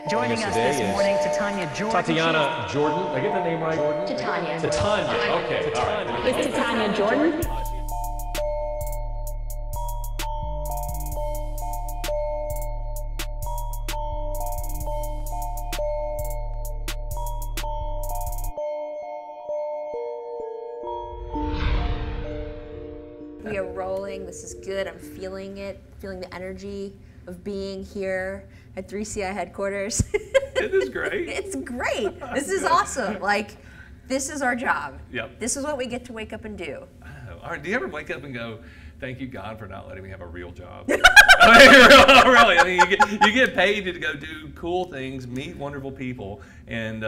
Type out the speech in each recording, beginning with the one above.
Joining us this morning, Titania Jordan. Tatiana Jordan. Did I get the name right? Jordan? Titania. Titania. Okay. Titania. All right. It's Titania Jordan. We are rolling. This is good. I'm feeling it, feeling the energy of being here at 3CI headquarters. It is great. It's great. This is awesome. Like, this is our job. Yep. This is what we get to wake up and do. Oh, all right. Do you ever wake up and go, thank you, God, for not letting me have a real job? I mean, really. I mean, you get paid to go do cool things, meet wonderful people, and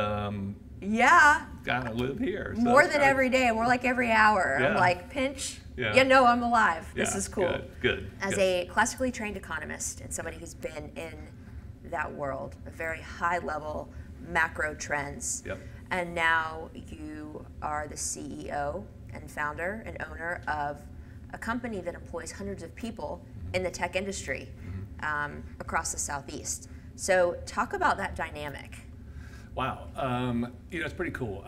yeah. kind of live here. So More than every day, more like every hour. Yeah. I'm like, pinch. Yeah. No, I'm alive. This Yeah, is cool. Good. As a classically trained economist and somebody who's been in that world, a very high level macro trends. Yep. And now you are the CEO and founder and owner of a company that employs hundreds of people in the tech industry across the Southeast. So talk about that dynamic. Wow. It's pretty cool.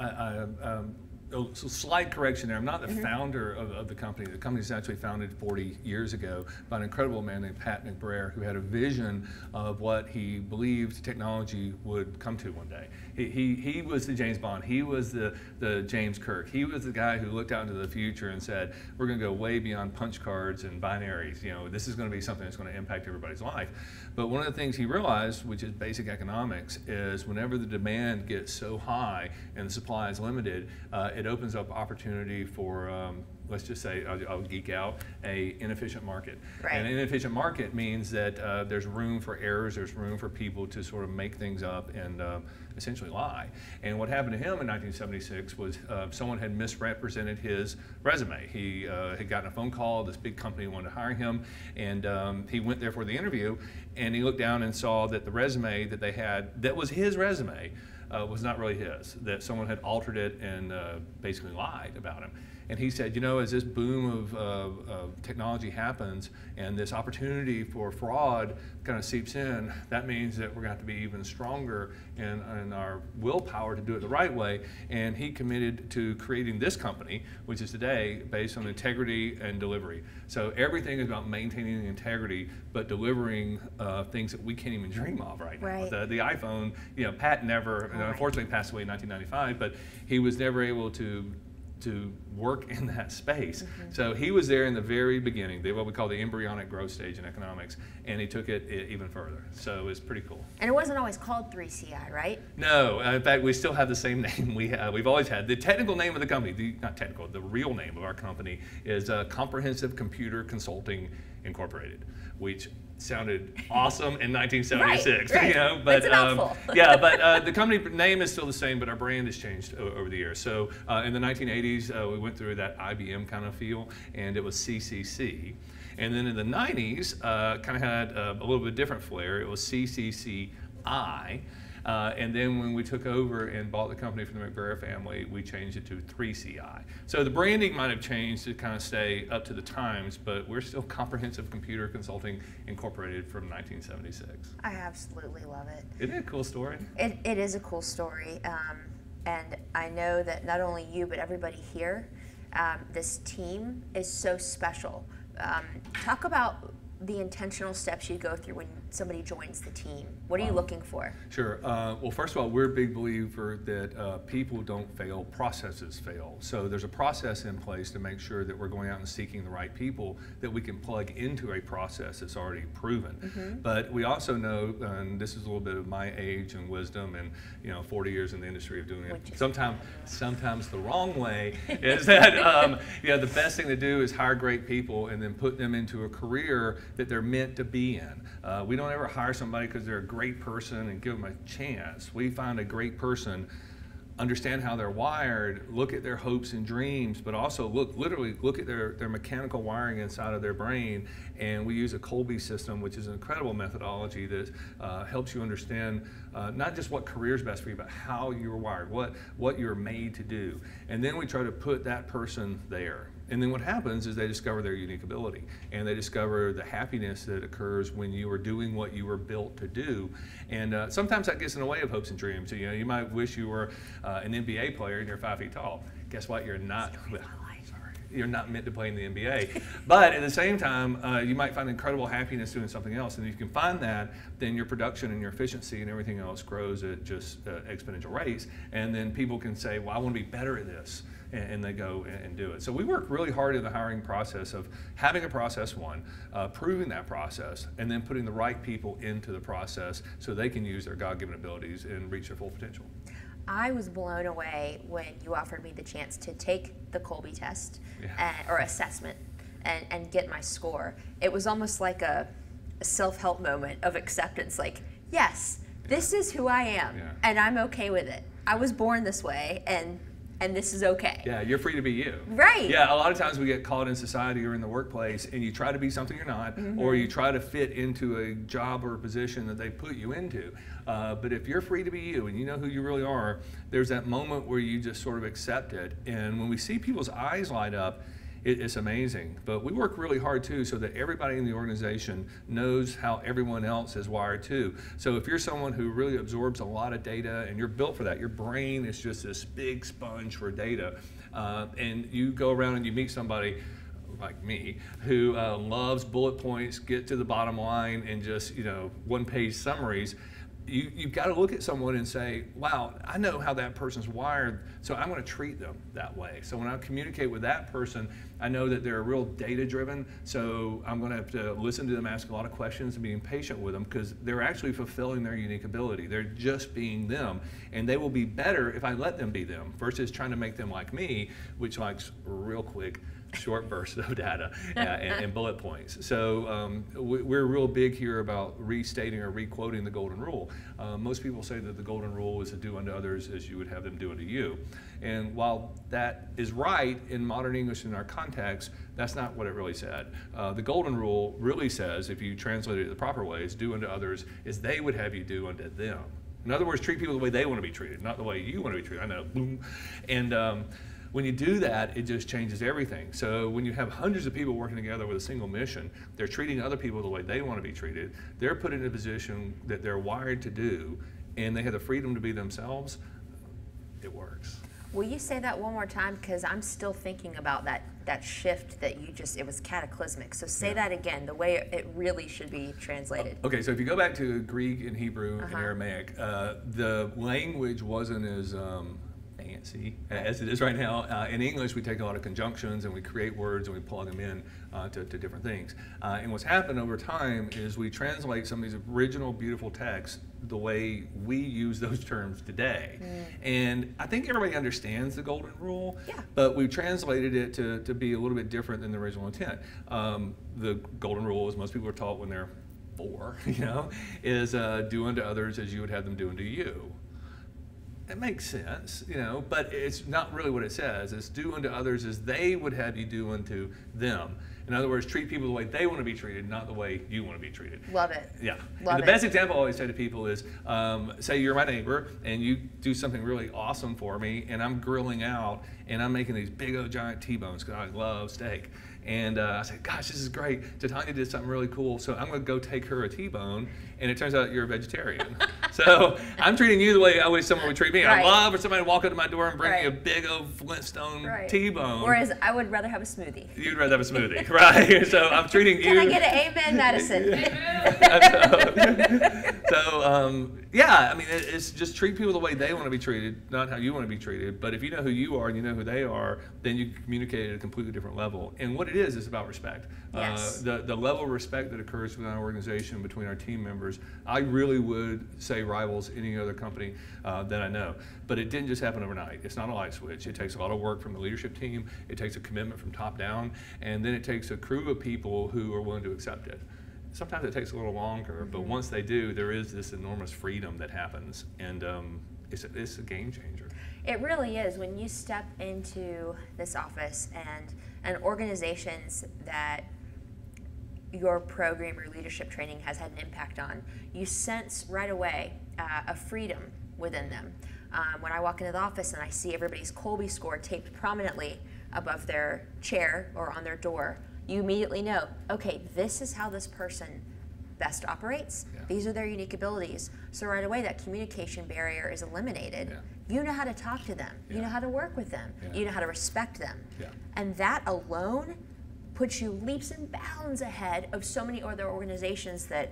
So slight correction there. I'm not the founder of the company. The company was actually founded 40 years ago by an incredible man named Pat McBrayer, who had a vision of what he believed technology would come to one day. He was the James Bond. He was the James Kirk. He was the guy who looked out into the future and said, we're going to go way beyond punch cards and binaries. This is going to be something that's going to impact everybody's life. But one of the things he realized, which is basic economics, is whenever the demand gets so high and the supply is limited, it opens up opportunity for, let's just say, I'll geek out, a inefficient market. Right. And an inefficient market means that there's room for errors, there's room for people to sort of make things up and essentially lie. And what happened to him in 1976 was someone had misrepresented his resume. He had gotten a phone call, this big company wanted to hire him, and he went there for the interview, and he looked down and saw that the resume that they had, that was his resume, was not really his, that someone had altered it and basically lied about him. And he said, as this boom of technology happens and this opportunity for fraud kind of seeps in, that means that we're going to have to be even stronger in our willpower to do it the right way. And he committed to creating this company, which is today based on integrity and delivery. So everything is about maintaining the integrity, but delivering things that we can't even dream of right now. Right. The iPhone, Pat never, unfortunately passed away in 1995, but he was never able to work in that space. So he was there in the very beginning, what we call the embryonic growth stage in economics, and he took it even further. So it's pretty cool. And it wasn't always called 3CI, right? No, in fact, we still have the same name we've always had. The technical name of the company, not technical, the real name of our company is Comprehensive Computer Consulting Incorporated, which sounded awesome in 1976, right. but it's a mouthful. but the company name is still the same, but our brand has changed over the years. So in the 1980s, we went through that IBM kind of feel, and it was CCC. And then in the 90s, kind of had a little bit different flair. It was CCCI. And then when we took over and bought the company from the McBrayer family, we changed it to 3CI. So the branding might have changed to kind of stay up to the times, but we're still Comprehensive Computer Consulting Incorporated from 1976. I absolutely love it. Isn't it a cool story? It is a cool story. And I know that not only you, but everybody here, this team is so special. Talk about the intentional steps you go through when somebody joins the team. What are you looking for? Sure. Well, first of all, we're a big believer that people don't fail, processes fail. So there's a process in place to make sure that we're going out and seeking the right people that we can plug into a process that's already proven. But we also know, and this is a little bit of my age and wisdom and 40 years in the industry of doing it, sometimes the wrong way, is that the best thing to do is hire great people and then put them into a career that they're meant to be in. We don't ever hire somebody because they're a great person and give them a chance. We find a great person, understand how they're wired, look at their hopes and dreams, but also literally look at their mechanical wiring inside of their brain. And we use a Colby system, which is an incredible methodology that helps you understand not just what career is best for you, but how you're wired, what you're made to do. And then we try to put that person there. And then what happens is they discover their unique ability, and they discover the happiness that occurs when you are doing what you were built to do. And sometimes that gets in the way of hopes and dreams. You know, you might wish you were an NBA player and you're 5 feet tall. Guess what? You're not. Well, sorry, you're not meant to play in the NBA. But at the same time, you might find incredible happiness doing something else. And if you can find that, then your production and your efficiency and everything else grows at just exponential rates. And then people can say, well, I want to be better at this. And they go and do it. So we work really hard in the hiring process of having a process one, proving that process, and then putting the right people into the process so they can use their God-given abilities and reach their full potential. I was blown away when you offered me the chance to take the Colby test or assessment and get my score. It was almost like a self-help moment of acceptance, like, yes, this is who I am, and I'm okay with it. I was born this way, and this is okay. Yeah, you're free to be you. Right. Yeah, a lot of times we get caught in society or in the workplace and you try to be something you're not, or you try to fit into a job or a position that they put you into. But if you're free to be you and you know who you really are, there's that moment where you just sort of accept it. And when we see people's eyes light up, it's amazing. But we work really hard too so that everybody in the organization knows how everyone else is wired too. So if you're someone who really absorbs a lot of data and you're built for that, your brain is just this big sponge for data, and you go around and you meet somebody like me who loves bullet points, get to the bottom line, and just, you know, one-page summaries, you've got to look at someone and say, wow, I know how that person's wired, so I'm going to treat them that way. So when I communicate with that person, I know that they're real data-driven, so I'm going to have to listen to them, ask a lot of questions, and being patient with them because they're actually fulfilling their unique ability. They're just being them, and they will be better if I let them be them versus trying to make them like me, which likes real quick, short bursts of data and bullet points. So we're real big here about restating or re-quoting the golden rule. Most people say that the golden rule is to do unto others as you would have them do unto you. And while that is right in modern English in our context, that's not what it really said. The golden rule really says, if you translate it the proper way, is do unto others as they would have you do unto them. In other words, treat people the way they want to be treated, not the way you want to be treated. I know, boom. And when you do that, it just changes everything. So when you have hundreds of people working together with a single mission, they're treating other people the way they want to be treated. They're put in a position that they're wired to do, and they have the freedom to be themselves. It works. Will you say that one more time? Because I'm still thinking about that shift that you just, it was cataclysmic. So say that again, the way it really should be translated. Okay, so if you go back to Greek and Hebrew and Aramaic, the language wasn't as fancy as it is right now. In English, we take a lot of conjunctions and we create words and we plug them in to different things. And what's happened over time is we translate some of these original beautiful texts the way we use those terms today. And I think everybody understands the golden rule, but we've translated it to be a little bit different than the original intent. The golden rule, as most people are taught when they're 4, you know, is do unto others as you would have them do unto you. It makes sense, you know, but it's not really what it says. It's do unto others as they would have you do unto them. In other words, treat people the way they want to be treated, not the way you want to be treated. Love it. Yeah. Love and the best example I always say to people is, say you're my neighbor and you do something really awesome for me and I'm grilling out and I'm making these big old giant T-bones because I love steak. And I said, gosh, this is great. Titania did something really cool, so I'm going to go take her a T-bone, and it turns out you're a vegetarian. So I'm treating you the way I wish someone would treat me. Right. I love for somebody to walk up to my door and bring me a big old Flintstone T-bone. Whereas I would rather have a smoothie. You'd rather have a smoothie, right? So I'm treating you. Can I get an amen, Madison? Yeah, I mean, it's just treat people the way they want to be treated, not how you want to be treated. But if you know who you are and you know who they are, then you communicate at a completely different level. And what it is about respect. Yes. The level of respect that occurs within our organization between our team members, I really would say rivals any other company that I know. But it didn't just happen overnight. It's not a light switch. It takes a lot of work from the leadership team. It takes a commitment from top down. And then it takes a crew of people who are willing to accept it. Sometimes it takes a little longer, but once they do, there is this enormous freedom that happens, and it's a game changer. It really is. When you step into this office and organizations that your program or leadership training has had an impact on, you sense right away a freedom within them. When I walk into the office and I see everybody's Colby score taped prominently above their chair or on their door, you immediately know, okay, this is how this person best operates. Yeah. These are their unique abilities. So right away, that communication barrier is eliminated. Yeah. You know how to talk to them. You Yeah. know how to work with them. Yeah. You know how to respect them. Yeah. And that alone puts you leaps and bounds ahead of so many other organizations that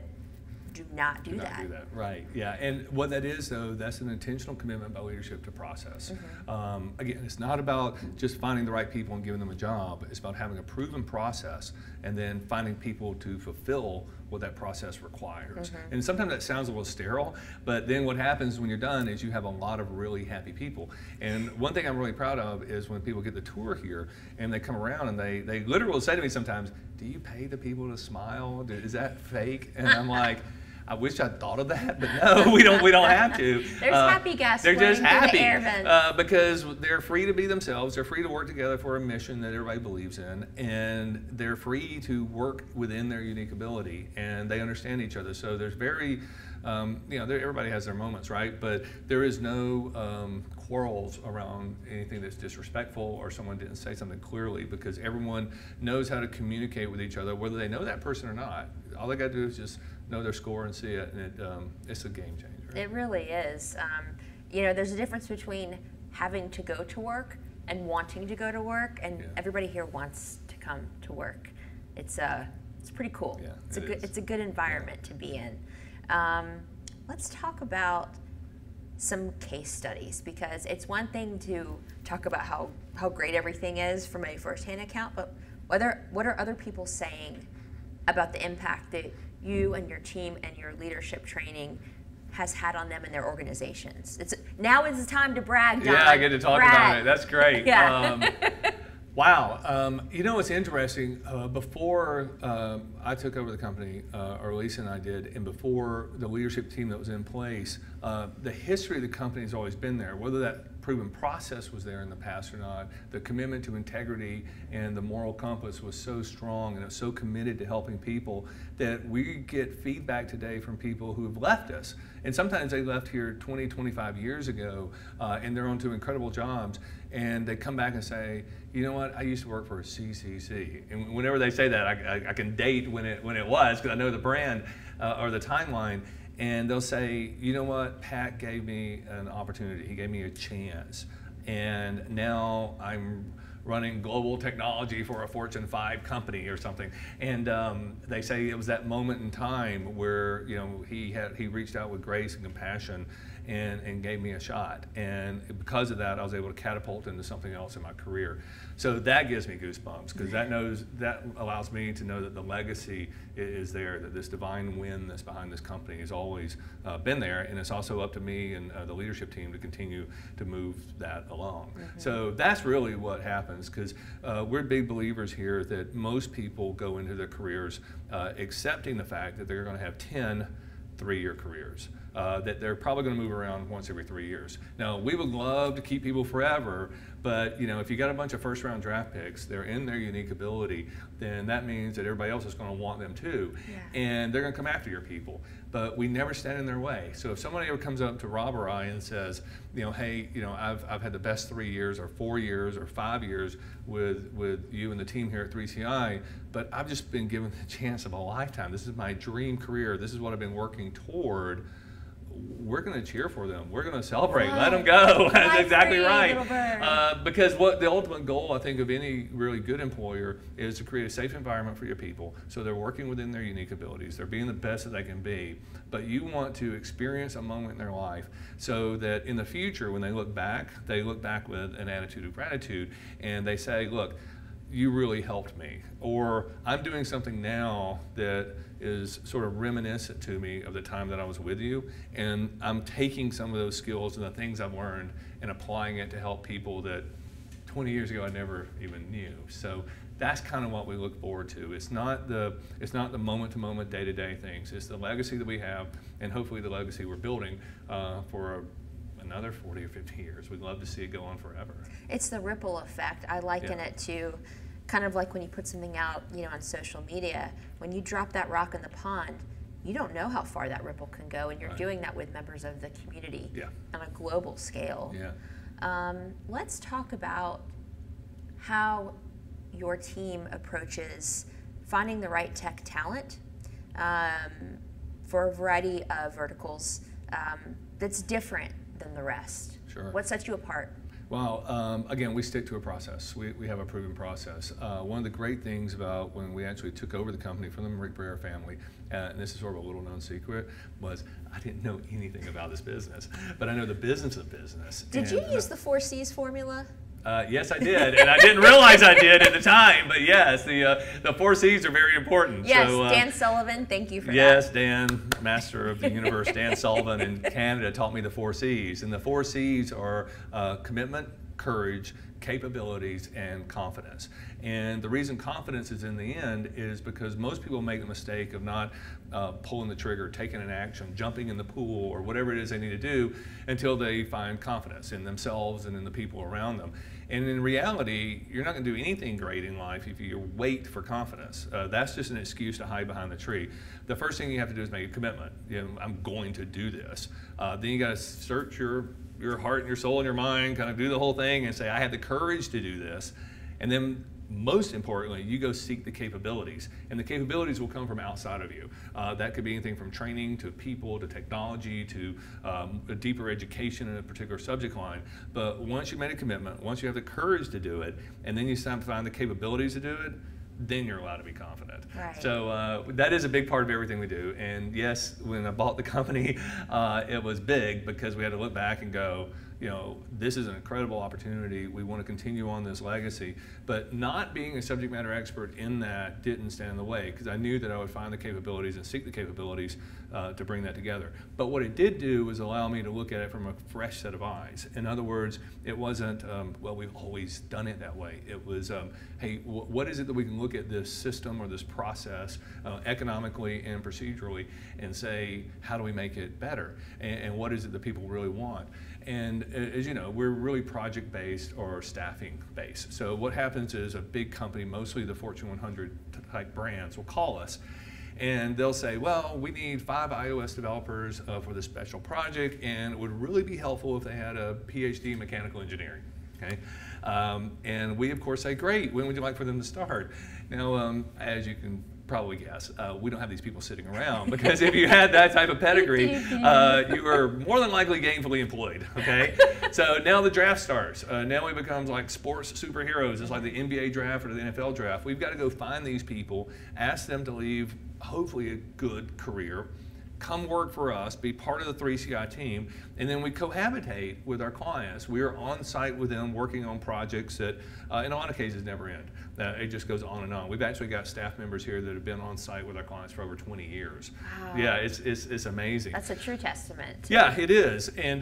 do not do that. Right, yeah. And what that is, though, that's an intentional commitment by leadership to process. Again, it's not about just finding the right people and giving them a job. It's about having a proven process and then finding people to fulfill what that process requires. And sometimes that sounds a little sterile, but then what happens when you're done is you have a lot of really happy people. And one thing I'm really proud of is when people get the tour here and they come around and they literally say to me sometimes, do you pay the people to smile? Is that fake? And I'm like, I wish I'd thought of that, but no, we don't have to. There's happy guests. They're just happy the air vents. because they're free to be themselves. They're free to work together for a mission that everybody believes in, and they're free to work within their unique ability, and they understand each other. So there's very, everybody has their moments, right? But there is no quarrels around anything that's disrespectful or someone didn't say something clearly, because everyone knows how to communicate with each other, whether they know that person or not. All they got to do is just know their score and see it, and it's a game changer. It really is. There's a difference between having to go to work and wanting to go to work, and everybody here wants to come to work. It's pretty cool. Yeah, It's a good environment to be in. Let's talk about some case studies, because it's one thing to talk about how great everything is from a firsthand account, but what are other people saying about the impact that you and your team and your leadership training has had on them and their organizations? Now is the time to brag, Don. Yeah, I get to talk about it. That's great. Yeah. Wow. It's interesting. Before I took over the company, or Lisa and I did, and before the leadership team that was in place, the history of the company has always been there. Whether that proven process was there in the past or not, the commitment to integrity and the moral compass was so strong, and it was so committed to helping people that we get feedback today from people who have left us. And sometimes they left here 20, 25 years ago, and they're on to incredible jobs, and they come back and say, you know what, I used to work for CCC. And whenever they say that, I can date when it was, because I know the brand or the timeline. And they'll say, you know what, Pat gave me an opportunity. He gave me a chance. And now I'm running global technology for a Fortune 5 company or something. And they say it was that moment in time where he reached out with grace and compassion and gave me a shot. And because of that, I was able to catapult into something else in my career. So that gives me goosebumps, because that allows me to know that the legacy is there, that this divine wind that's behind this company has always been there, and it's also up to me and the leadership team to continue to move that along. So that's really what happens, because we're big believers here that most people go into their careers accepting the fact that they're going to have 10 3-year careers, that they're probably going to move around once every 3 years. Now, we would love to keep people forever, but if you got a bunch of first-round draft picks, they're in their unique ability, then that means that everybody else is going to want them too, and they're going to come after your people. But we never stand in their way. So if somebody ever comes up to Rob or I and says, hey, I've had the best 3 years or 4 years or 5 years with you and the team here at 3CI, but I've just been given the chance of a lifetime. This is my dream career. This is what I've been working toward. We're going to cheer for them. We're going to celebrate. Let them go. That's exactly right. Because what the ultimate goal, I think, of any really good employer is to create a safe environment for your people, so they're working within their unique abilities. They're being the best that they can be. But you want to experience a moment in their life so that in the future, when they look back with an attitude of gratitude, and they say, look, you really helped me, or I'm doing something now that is sort of reminiscent to me of the time that I was with you, and I'm taking some of those skills and the things I've learned and applying it to help people that 20 years ago I never even knew. So that's kind of what we look forward to. It's not the moment-to-moment, day-to-day things. It's the legacy that we have, and hopefully the legacy we're building for another 40 or 50 years. We'd love to see it go on forever. It's the ripple effect. I liken it to kind of like when you put something out, on social media. When you drop that rock in the pond, you don't know how far that ripple can go, and you're doing that with members of the community on a global scale. Let's talk about how your team approaches finding the right tech talent for a variety of verticals that's different than the rest. Sure. What sets you apart? Well, again, we stick to a process. We have a proven process. One of the great things about when we actually took over the company from the McBrayer family, and this is sort of a little known secret, was I didn't know anything about this business, but I know the business of business. Did you use the 4 C's formula? Yes, I did, and I didn't realize I did at the time. But yes, the 4 C's are very important. Yes, so, Dan Sullivan, thank you for that. Yes, Dan, master of the universe, Dan Sullivan in Canada taught me the 4 C's, and the 4 C's are commitment, courage, capabilities, and confidence. And the reason confidence is in the end is because most people make the mistake of not pulling the trigger, taking an action, jumping in the pool, or whatever it is they need to do until they find confidence in themselves and in the people around them. And in reality, you're not going to do anything great in life if you wait for confidence. That's just an excuse to hide behind the tree. The first thing you have to do is make a commitment. I'm going to do this. Then you got to search your heart and your soul and your mind, kind of do the whole thing and say, I have the courage to do this. And then most importantly, you go seek the capabilities. And the capabilities will come from outside of you. That could be anything from training to people to technology to a deeper education in a particular subject line. But once you made a commitment, once you have the courage to do it, and then you find the capabilities to do it, then you're allowed to be confident. Right. So that is a big part of everything we do. And yes, when I bought the company, it was big because we had to look back and go, this is an incredible opportunity. We want to continue on this legacy. But not being a subject matter expert in that didn't stand in the way, because I knew that I would find the capabilities and seek the capabilities to bring that together. But what it did do was allow me to look at it from a fresh set of eyes. In other words, it wasn't, well, we've always done it that way. It was, hey, what is it that we can look at this system or this process economically and procedurally and say, how do we make it better? And what is it that people really want? And as you know, we're really project-based or staffing-based. So what happens is a big company, mostly the Fortune 100 type brands, will call us and they'll say, well, we need 5 iOS developers for this special project, and it would really be helpful if they had a PhD in mechanical engineering. Okay? And we, of course, say, great, when would you like for them to start? Now, as you can probably guess, we don't have these people sitting around, because if you had that type of pedigree, you were more than likely gainfully employed, okay? So now the draft starts. Now we become like sports superheroes. It's like the NBA draft or the NFL draft. We've got to go find these people, ask them to leave, hopefully a good career, come work for us, be part of the 3CI team, and then we cohabitate with our clients. We are on site with them working on projects that in a lot of cases never end. It just goes on and on. We've actually got staff members here that have been on site with our clients for over 20 years. Wow. Yeah, it's amazing. That's a true testament. Yeah, it is. And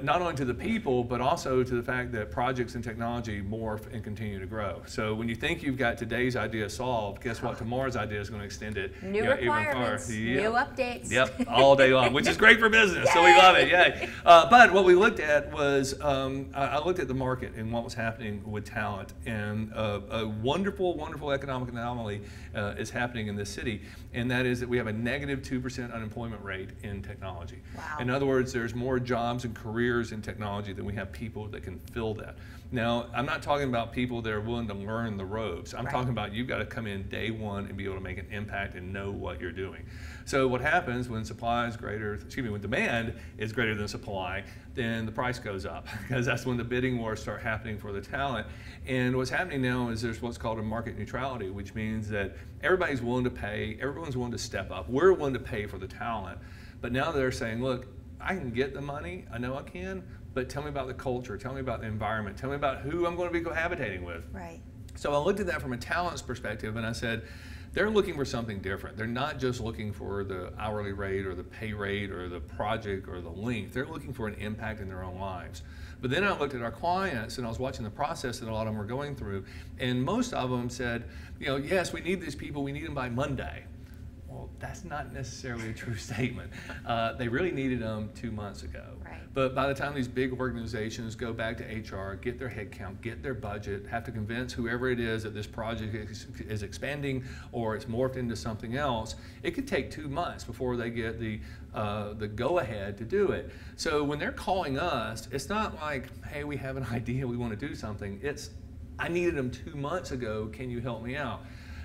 not only to the people, but also to the fact that projects and technology morph and continue to grow. So when you think you've got today's idea solved, guess what? Tomorrow's idea is going to extend it New requirements, new updates. Yep, all day long, which is great for business. So we love it, yay. But what we looked at was, I looked at the market and what was happening with talent, and a wonderful, wonderful economic anomaly is happening in this city, and that is that we have a negative 2% unemployment rate in technology. Wow. In other words, there's more jobs and careers in technology than we have people that can fill that. Now, I'm not talking about people that are willing to learn the ropes. I'm talking about you've got to come in day one and be able to make an impact and know what you're doing. So what happens when supply is greater, when demand is greater than supply, then the price goes up, because that's when the bidding wars start happening for the talent. And what's happening now is there's what's called a market neutrality, which means that everybody's willing to pay, everyone's willing to step up. We're willing to pay for the talent. But now they're saying, look, I can get the money, I know I can, but tell me about the culture, tell me about the environment, tell me about who I'm going to be cohabitating with. Right. So I looked at that from a talent's perspective, and I said, they're looking for something different. They're not just looking for the hourly rate or the pay rate or the project or the length. They're looking for an impact in their own lives. But then I looked at our clients and I was watching the process that a lot of them were going through, and most of them said, yes, we need these people, we need them by Monday. Well, that's not necessarily a true statement. They really needed them 2 months ago. Right. But by the time these big organizations go back to HR, get their headcount, get their budget, have to convince whoever it is that this project is expanding or it's morphed into something else, it could take 2 months before they get the go-ahead to do it. So when they're calling us, it's not like, hey, we have an idea, we want to do something. It's, I needed them 2 months ago. Can you help me out?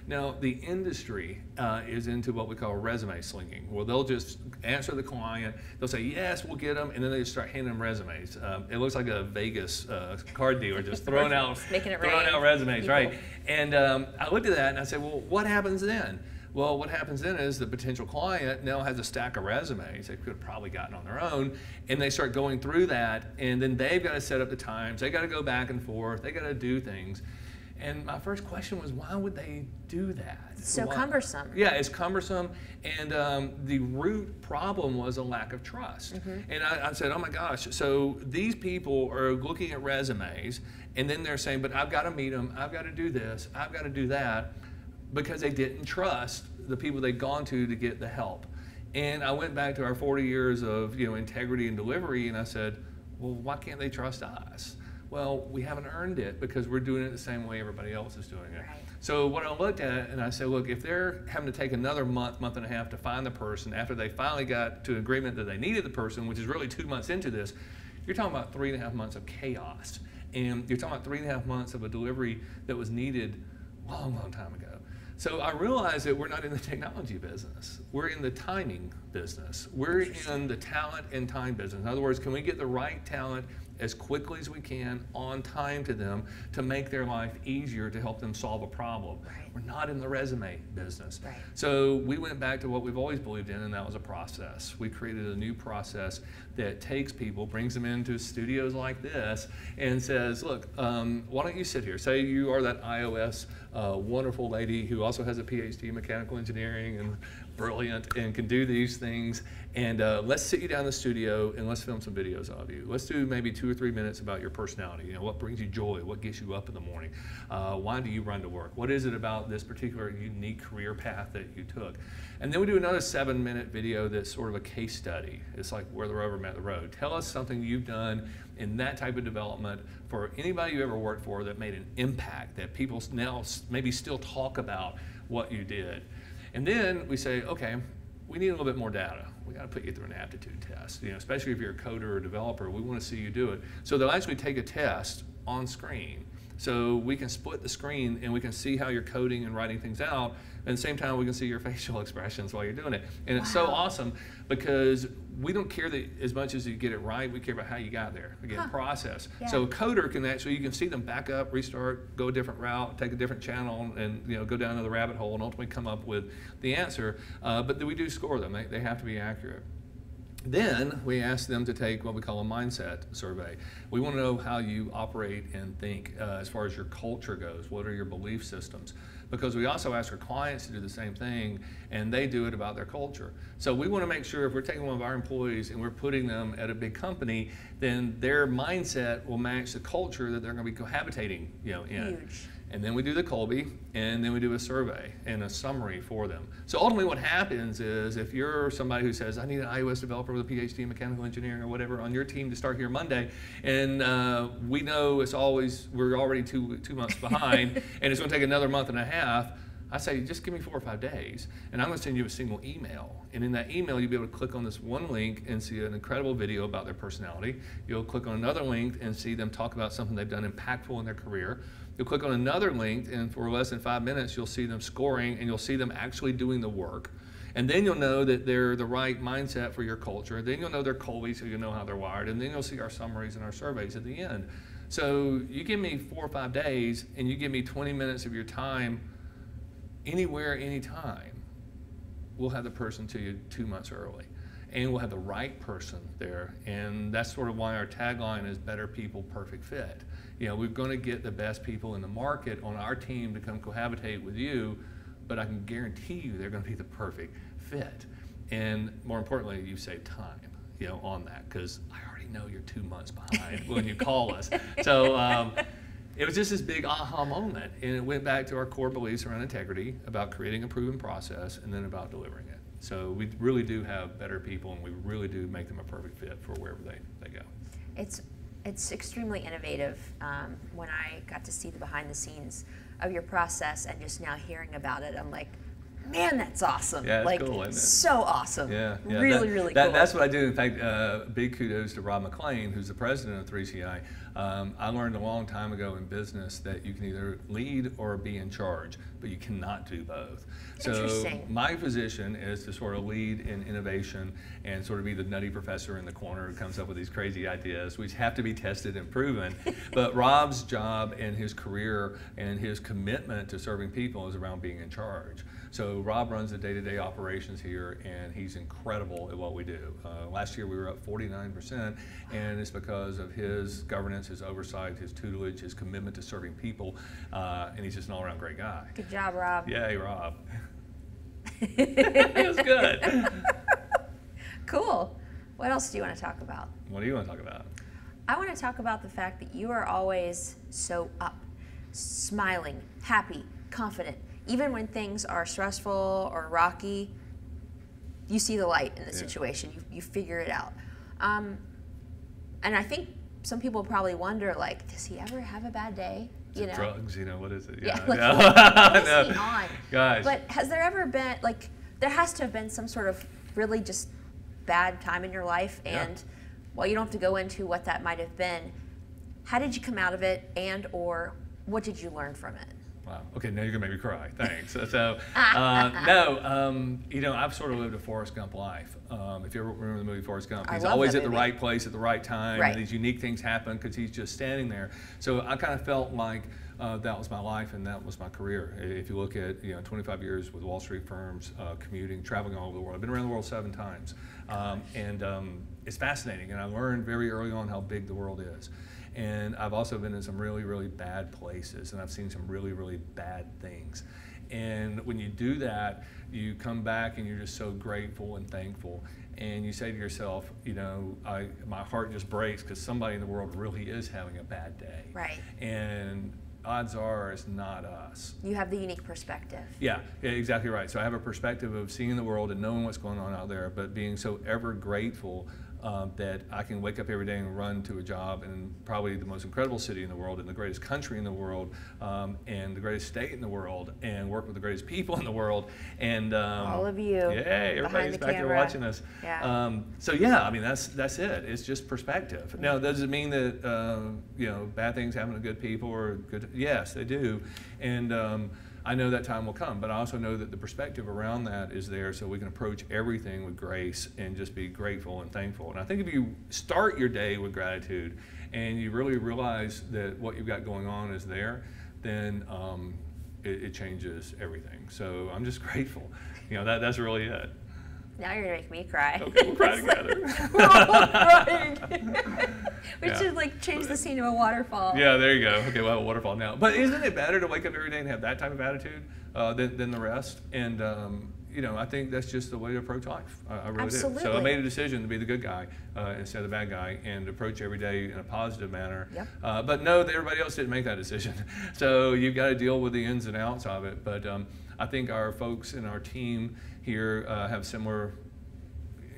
Now, the industry is into what we call resume slinging. Well, they'll just answer the client. They'll say, yes, we'll get them, and then they just start handing them resumes. It looks like a Vegas card dealer just throwing out resumes, people. Right? And I looked at that and I said, well, what happens then? Well, what happens then is the potential client now has a stack of resumes they could have probably gotten on their own, and they start going through that, and then they've got to set up the times. They got to go back and forth. They got to do things. And my first question was, why would they do that? It's so cumbersome. Yeah, it's cumbersome, and the root problem was a lack of trust. And I said, oh my gosh, so these people are looking at resumes, and then they're saying, but I've got to meet them, I've got to do this, I've got to do that, because they didn't trust the people they'd gone to get the help. And I went back to our 40 years of integrity and delivery, and I said, well, why can't they trust us? Well, we haven't earned it because we're doing it the same way everybody else is doing it. Right. So what I looked at and I said, look, if they're having to take another month and a half to find the person after they finally got to an agreement that they needed the person, which is really 2 months into this, you're talking about 3.5 months of chaos. And you're talking about 3.5 months of a delivery that was needed a long, long time ago. So I realized that we're not in the technology business. We're in the timing business. We're in the talent and time business. In other words, can we get the right talent as quickly as we can on time to them to make their life easier to help them solve a problem? Right. We're not in the resume business. Right. So we went back to what we've always believed in, and that was a process. We created a new process that takes people, brings them into studios like this, and says, look, why don't you sit here? Say you are that iOS wonderful lady who also has a PhD in mechanical engineering and brilliant and can do these things, and let's sit you down in the studio and let's film some videos of you. Let's do maybe 2 or 3 minutes about your personality. What brings you joy? What gets you up in the morning? Why do you run to work? What is it about this particular unique career path that you took? And then we do another 7-minute video that's sort of a case study. It's like where the rubber met the road. Tell us something you've done in that type of development for anybody you ever worked for that made an impact, that people now maybe still talk about what you did. And then we say, okay, we need a little bit more data. We got to put you through an aptitude test. Especially if you're a coder or a developer, we want to see you do it. So they'll actually take a test on screen. So we can split the screen and we can see how you're coding and writing things out. At the same time, we can see your facial expressions while you're doing it. And it's so awesome because we don't care that as much as you get it right, we care about how you got there. Again, process. Yeah. So a coder can actually, you can see them back up, restart, go a different route, take a different channel, and go down to the rabbit hole and ultimately come up with the answer. But we do score them. They have to be accurate. Then we ask them to take what we call a mindset survey. We want to know how you operate and think as far as your culture goes. What are your belief systems? Because we also ask our clients to do the same thing, and they do it about their culture. So we want to make sure if we're taking one of our employees and we're putting them at a big company, then their mindset will match the culture that they're going to be cohabitating in. Huge. And then we do the Colby, and then we do a survey and a summary for them. So ultimately what happens is if you're somebody who says, I need an iOS developer with a PhD in mechanical engineering or whatever on your team to start here Monday, and we know we're already two months behind, and it's gonna take another month and a half, I say, just give me 4 or 5 days, and I'm gonna send you a single email. And in that email, you'll be able to click on this one link and see an incredible video about their personality. You'll click on another link and see them talk about something they've done impactful in their career. You'll click on another link, and for less than 5 minutes, you'll see them scoring, and you'll see them actually doing the work. And then you'll know that they're the right mindset for your culture. Then you'll know their Colby, so you'll know how they're wired. And then you'll see our summaries and our surveys at the end. So you give me 4 or 5 days, and you give me 20 minutes of your time, anywhere, anytime, we'll have the person to you 2 months early. And we'll have the right person there. And that's sort of why our tagline is better people, perfect fit. We're going to get the best people in the market on our team to come cohabitate with you, but I can guarantee you they're going to be the perfect fit. And more importantly, you save time, on that, because I already know you're 2 months behind when you call us. So it was just this big aha moment, and it went back to our core beliefs around integrity, about creating a proven process, and then about delivering it. So we really do have better people, and we really do make them a perfect fit for wherever they go. It's extremely innovative. When I got to see the behind the scenes of your process and just now hearing about it, I'm like, Man, that's awesome. Yeah, it's like, cool, isn't it? So awesome. Yeah, Really, really cool. That's what I do. In fact, big kudos to Rob McLean, who's the president of 3CI. I learned a long time ago in business that you can either lead or be in charge, but you cannot do both. So my position is to sort of lead in innovation and sort of be the nutty professor in the corner who comes up with these crazy ideas, which have to be tested and proven. But Rob's job and his career and his commitment to serving people is around being in charge. So Rob runs the day-to-day operations here, and he's incredible at what we do. Last year we were up 49%, and it's because of his governance, his oversight, his tutelage, his commitment to serving people, and he's just an all-around great guy. Good job, Rob. Yay, Rob. It was good. Cool. What else do you want to talk about? What do you want to talk about? I want to talk about the fact that you are always so up, smiling, happy, confident. Even when things are stressful or rocky, you see the light in the situation. You figure it out. And I think some people probably wonder, like, does he ever have a bad day? You know? Drugs, you know, what is it? Yeah, no. What is he on? Guys. But has there ever been, like, there has to have been some sort of really just bad time in your life, and while you don't have to go into what that might have been, how did you come out of it, and or what did you learn from it? Wow. Okay, now you're gonna make me cry. Thanks. You know, I've sort of lived a Forrest Gump life. If you ever remember the movie Forrest Gump, he's always at the right place at the right time, and these unique things happen because he's just standing there. So I kind of felt like that was my life and that was my career. If you look at 25 years with Wall Street firms, commuting, traveling all over the world. I've been around the world 7 times, it's fascinating. And I learned very early on how big the world is. And I've also been in some really, really bad places, and I've seen some really, really bad things. And when you do that, you come back and you're just so grateful and thankful. And you say to yourself, my heart just breaks because somebody in the world really is having a bad day. Right. And odds are it's not us. You have the unique perspective. Yeah, exactly right. So I have a perspective of seeing the world and knowing what's going on out there, but being so ever grateful that I can wake up every day and run to a job in probably the most incredible city in the world and the greatest country in the world and the greatest state in the world and work with the greatest people in the world. And all of you. Yeah, everybody's back there watching us. Yeah. So yeah, I mean that's it. It's just perspective. Now, does it mean that bad things happen to good people or good? Yes, they do. And I know that time will come, but I also know that the perspective around that is there so we can approach everything with grace and just be grateful and thankful. And I think if you start your day with gratitude and you really realize that what you've got going on is there, then it changes everything. So I'm just grateful. That's really it. Now you're gonna make me cry. Okay, we'll cry together. We're all crying. We should change the scene to a waterfall. Yeah, there you go. Okay, we'll have a waterfall now. But isn't it better to wake up every day and have that type of attitude than the rest? And I think that's just the way to approach life. I really do. So I made a decision to be the good guy instead of the bad guy and approach every day in a positive manner. Yep. But know that everybody else didn't make that decision. So you've got to deal with the ins and outs of it. But I think our folks in our team here have similar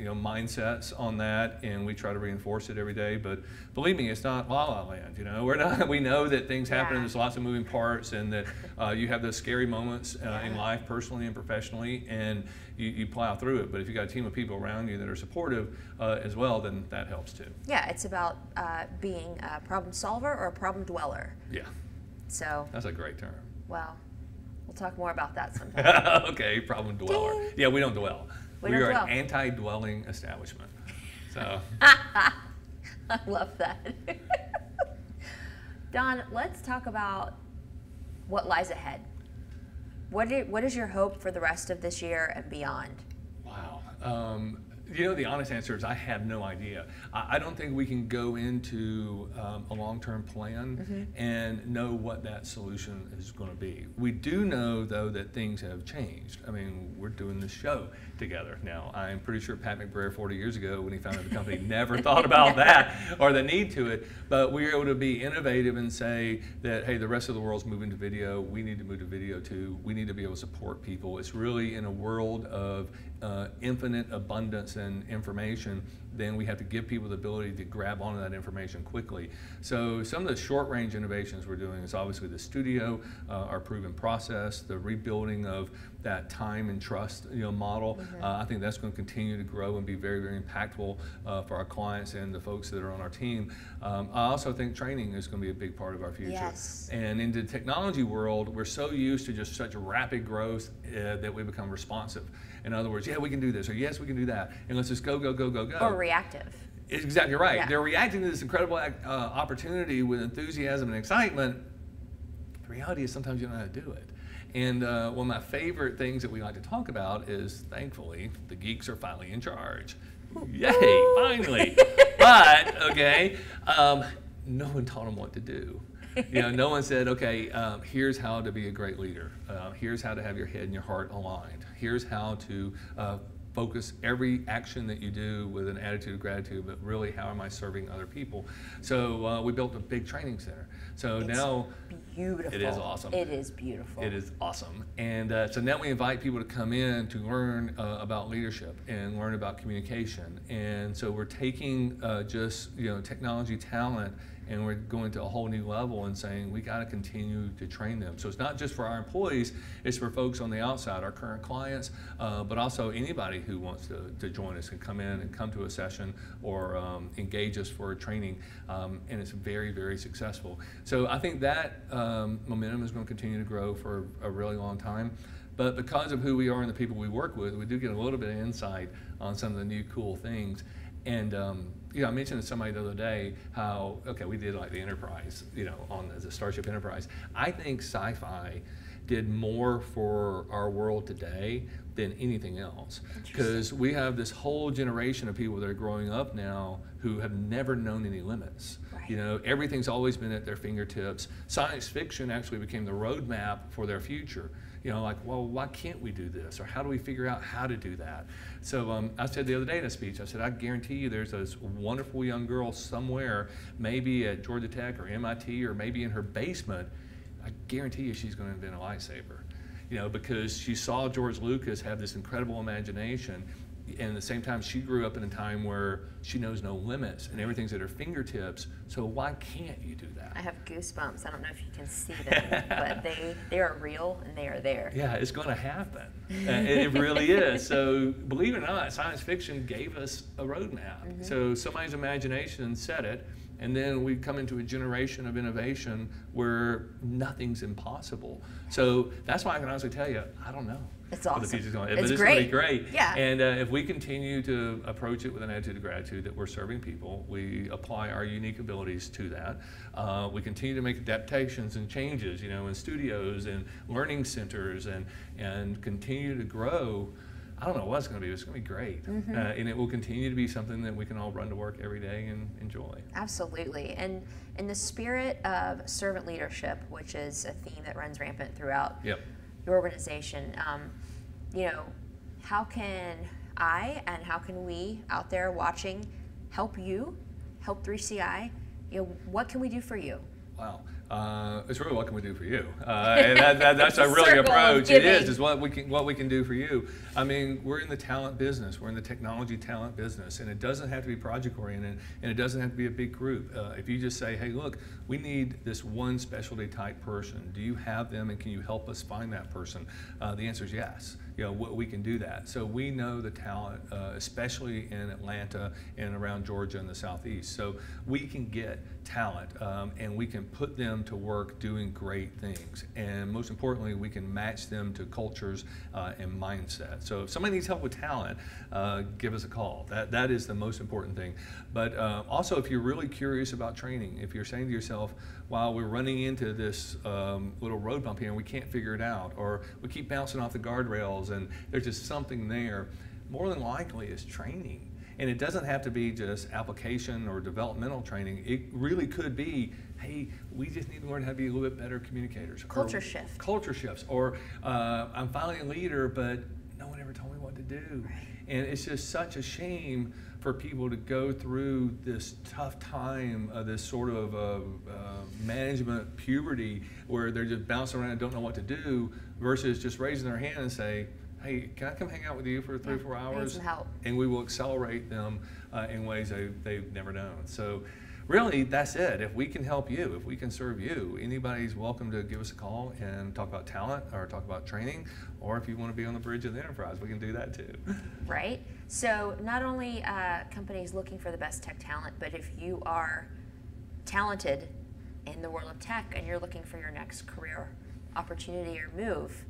mindsets on that, and we try to reinforce it every day. But believe me, it's not La La Land. We're not. We know that things happen. And there's lots of moving parts, and that you have those scary moments in life, personally and professionally, and you plow through it. But if you got a team of people around you that are supportive as well, then that helps too. Yeah, it's about being a problem solver or a problem dweller. Yeah. So that's a great term. Well, we'll talk more about that sometime. Okay, problem dweller. Ding. Yeah, we don't dwell. We are an anti-dwelling establishment. So. I love that. Don, let's talk about what lies ahead. What is your hope for the rest of this year and beyond? Wow. The honest answer is I have no idea. I don't think we can go into a long-term plan and know what that solution is going to be. We do know, though, that things have changed. I mean, we're doing this show together now. I'm pretty sure Pat McBrayer 40 years ago, when he founded the company, never thought about that or the need to it. But we were able to be innovative and say that, hey, the rest of the world's moving to video. We need to move to video too. We need to be able to support people. It's really in a world of infinite abundance and information then we have to give people the ability to grab onto that information quickly. So some of the short-range innovations we're doing is obviously the studio, our proven process, the rebuilding of that time and trust model. I think that's going to continue to grow and be very, very impactful for our clients and the folks that are on our team. I also think training is going to be a big part of our future. Yes. And in the technology world, we're so used to just such rapid growth that we become responsive. In other words, yeah, we can do this, or yes, we can do that, and let's just go, go, go, go, go. Or reactive. Exactly right. Yeah. They're reacting to this incredible opportunity with enthusiasm and excitement. The reality is sometimes you don't know how to do it. And one of my favorite things that we like to talk about is, thankfully, the geeks are finally in charge. Yay, finally. But, okay, no one taught them what to do. No one said, okay, here's how to be a great leader. Here's how to have your head and your heart aligned. Here's how to focus every action that you do with an attitude of gratitude, but really, how am I serving other people? So we built a big training center. So it's now beautiful. it is awesome. It is beautiful. It is awesome. And so now we invite people to come in to learn about leadership and learn about communication. And so we're taking just technology talent, and we're going to a whole new level and saying we got to continue to train them. So it's not just for our employees, it's for folks on the outside, our current clients, but also anybody who wants to join us can come in and come to a session or engage us for a training, and it's very, very successful. So I think that momentum is going to continue to grow for a really long time. But because of who we are and the people we work with, we do get a little bit of insight on some of the new cool things. And I mentioned to somebody the other day how, okay, we did like the Enterprise, on the Starship Enterprise. I think sci-fi did more for our world today than anything else. Because we have this whole generation of people that are growing up now who have never known any limits. Right. Everything's always been at their fingertips. Science fiction actually became the roadmap for their future. Like, well, why can't we do this? Or how do we figure out how to do that? So I said the other day in a speech, I said, I guarantee you there's this wonderful young girl somewhere, maybe at Georgia Tech or MIT or maybe in her basement. I guarantee you she's going to invent a lightsaber. Because she saw George Lucas have this incredible imagination, and at the same time she grew up in a time where she knows no limits and everything's at her fingertips. So why can't you do that? I have goosebumps. I don't know if you can see them, but they are real and they are there. Yeah, it's going to happen. It really is. So believe it or not, science fiction gave us a roadmap. So somebody's imagination said it, and then we come into a generation of innovation where nothing's impossible. So that's why I can honestly tell you, I don't know. It's awesome. The future's going. It's but it's great. going to be great. Yeah. And if we continue to approach it with an attitude of gratitude that we're serving people, we apply our unique abilities to that. We continue to make adaptations and changes, in studios and learning centers, and continue to grow. I don't know what it's going to be. It's going to be great. And it will continue to be something that we can all run to work every day and enjoy. Absolutely. And in the spirit of servant leadership, which is a theme that runs rampant throughout your organization, how can I and how can we out there watching help you, help 3CI? What can we do for you? Wow. It's really what can we do for you, and that's our really approach. It is what we can do for you. I mean, we're in the talent business. We're in the technology talent business, and it doesn't have to be project oriented, and it doesn't have to be a big group. If you just say, hey, look, we need this one specialty type person. Do you have them, and can you help us find that person? The answer is yes. We can do that. So we know the talent, especially in Atlanta and around Georgia and the Southeast. So we can get talent, and we can put them to work doing great things. And most importantly, we can match them to cultures and mindset. So if somebody needs help with talent, give us a call. That is the most important thing. But also, if you're really curious about training, if you're saying to yourself, wow, we're running into this little road bump here and we can't figure it out, or we keep bouncing off the guardrails and there's just something there, more than likely it's training. And it doesn't have to be just application or developmental training. It really could be, hey, we just need to learn how to be a little bit better communicators. Culture shift. Culture shifts. Or I'm finally a leader, but no one ever told me what to do. Right. And it's just such a shame for people to go through this tough time, this sort of management puberty where they're just bouncing around and don't know what to do, versus just raising their hand and say, hey, can I come hang out with you for 3 or 4 hours? I need some help. And we will accelerate them in ways they've never known. So really, that's it. If we can help you, if we can serve you, anybody's welcome to give us a call and talk about talent or talk about training, or if you want to be on the bridge of the enterprise, we can do that too. Right? So not only companies looking for the best tech talent, but if you are talented in the world of tech and you're looking for your next career opportunity or move,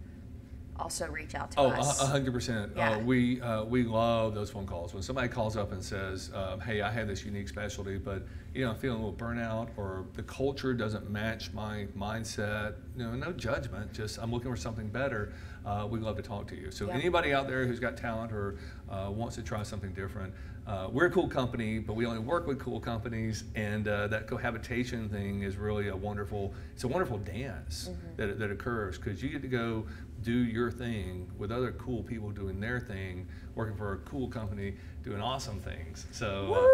also reach out to us. 100%. Yeah. We love those phone calls. When somebody calls up and says, hey, I have this unique specialty, but I'm feeling a little burnout, or the culture doesn't match my mindset, no judgment, just I'm looking for something better, we'd love to talk to you. So anybody out there who's got talent or wants to try something different, we're a cool company, but we only work with cool companies, and that cohabitation thing is really a wonderful dance that occurs, because you get to go do your thing with other cool people doing their thing, working for a cool company, doing awesome things. So